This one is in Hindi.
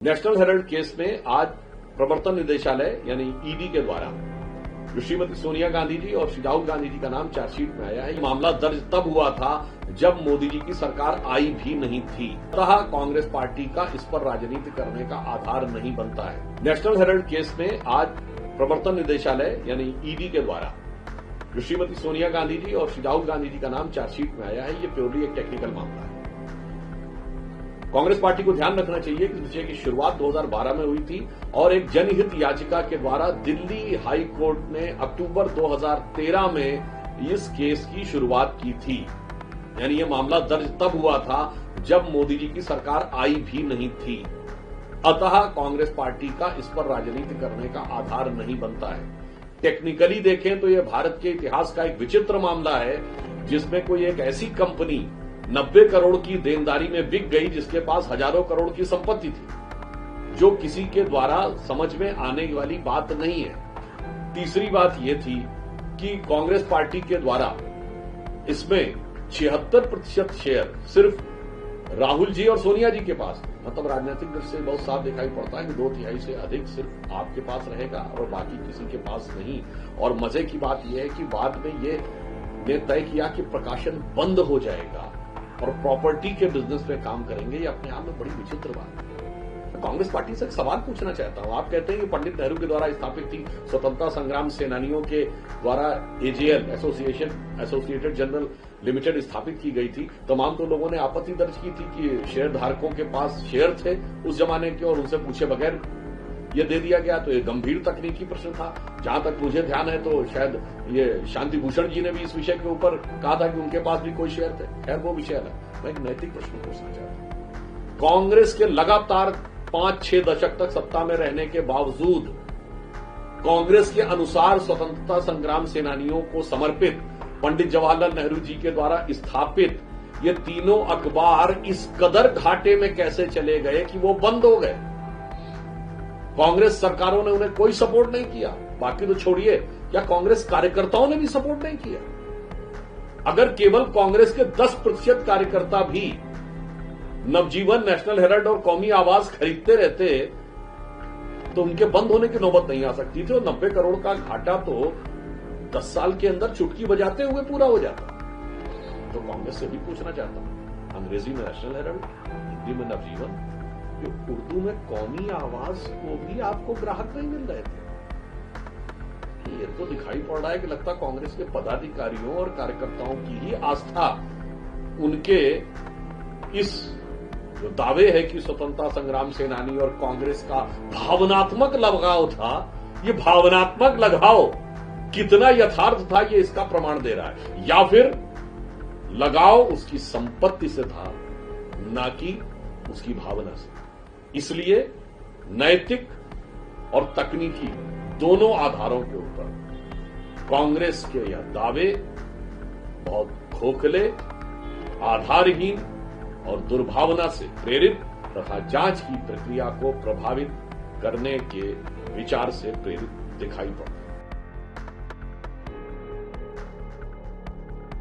नेशनल हेराल्ड केस में आज प्रवर्तन निदेशालय यानी ईडी के द्वारा जो श्रीमती सोनिया गांधी जी और श्री राहुल गांधी जी का नाम चार्जशीट में आया है। ये मामला दर्ज तब हुआ था जब मोदी जी की सरकार आई भी नहीं थी। अतः कांग्रेस पार्टी का इस पर राजनीति करने का आधार नहीं बनता है। नेशनल हेराल्ड केस में आज प्रवर्तन निदेशालय यानी ईडी के द्वारा जो श्रीमती सोनिया गांधी जी और श्री राहुल गांधी जी का नाम चार्जशीट में आया है, ये प्योरली एक टेक्निकल मामला है। कांग्रेस पार्टी को ध्यान रखना चाहिए कि इस विषय की शुरुआत 2012 में हुई थी और एक जनहित याचिका के द्वारा दिल्ली हाई कोर्ट ने अक्टूबर 2013 में इस केस की शुरुआत की थी। यानी ये मामला दर्ज तब हुआ था जब मोदी जी की सरकार आई भी नहीं थी। अतः कांग्रेस पार्टी का इस पर राजनीति करने का आधार नहीं बनता है। टेक्निकली देखें तो यह भारत के इतिहास का एक विचित्र मामला है जिसमें कोई एक ऐसी कंपनी 90 करोड़ की देनदारी में बिक गई जिसके पास हजारों करोड़ की संपत्ति थी, जो किसी के द्वारा समझ में आने वाली बात नहीं है। तीसरी बात यह थी कि कांग्रेस पार्टी के द्वारा इसमें 76% शेयर सिर्फ राहुल जी और सोनिया जी के पास, मतलब राजनीतिक दृष्टि से बहुत साफ दिखाई पड़ता है कि 2/3 से अधिक सिर्फ आपके पास रहेगा और बाकी किसी के पास नहीं। और मजे की बात यह है कि बाद में ये तय किया कि प्रकाशन बंद हो जाएगा और प्रॉपर्टी के बिजनेस में काम करेंगे। ये अपने आप में बड़ी विचित्र बात है। मैं कांग्रेस पार्टी से एक सवाल पूछना चाहता हूं। आप कहते हैं कि पंडित नेहरू के द्वारा स्थापित थी, स्वतंत्रता संग्राम सेनानियों के द्वारा एजेएल एसोसिएटेड जनरल लिमिटेड स्थापित की गई थी। तमाम तो लोगों ने आपत्ति दर्ज की थी कि शेयर धारकों के पास शेयर थे उस जमाने के और उनसे पूछे बगैर ये दे दिया गया। तो ये गंभीर तकनीकी प्रश्न था। जहां तक मुझे ध्यान है तो शायद ये शांति भूषण जी ने भी इस विषय के ऊपर कहा था कि उनके पास भी कोई शेयर थे। खैर वो विषय है। मैं एक नैतिक प्रश्न पूछना चाहता हूं। कांग्रेस के लगातार 5-6 दशक तक सत्ता में रहने के बावजूद कांग्रेस के अनुसार स्वतंत्रता संग्राम सेनानियों को समर्पित पंडित जवाहरलाल नेहरू जी के द्वारा स्थापित ये तीनों अखबार इस कदर घाटे में कैसे चले गए कि वो बंद हो गए। कांग्रेस सरकारों ने उन्हें कोई सपोर्ट नहीं किया। बाकी तो छोड़िए, क्या कांग्रेस कार्यकर्ताओं ने भी सपोर्ट नहीं किया? अगर केवल कांग्रेस के 10% कार्यकर्ता भी नवजीवन, नेशनल हेराल्ड और कौमी आवाज खरीदते रहते तो उनके बंद होने की नौबत नहीं आ सकती थी और 90 करोड़ का घाटा तो 10 साल के अंदर चुटकी बजाते हुए पूरा हो जाता। तो कांग्रेस से भी पूछना चाहता हूं, अंग्रेजी में नेशनल हेराल्ड, हिंदी में नवजीवन, जो उर्दू में कौमी आवाज को भी आपको ग्राहक नहीं मिल रहे थे। ये तो दिखाई पड़ रहा है कि लगता कांग्रेस के पदाधिकारियों और कार्यकर्ताओं की ही आस्था उनके इस जो दावे है कि स्वतंत्रता संग्राम सेनानी और कांग्रेस का भावनात्मक लगाव था, ये भावनात्मक लगाव कितना यथार्थ था ये इसका प्रमाण दे रहा है। या फिर लगाव उसकी संपत्ति से था, ना कि उसकी भावना से। इसलिए नैतिक और तकनीकी दोनों आधारों के ऊपर कांग्रेस के यह दावे बहुत खोखले, आधारहीन और दुर्भावना से प्रेरित तथा जांच की प्रक्रिया को प्रभावित करने के विचार से प्रेरित दिखाई पड़ता है।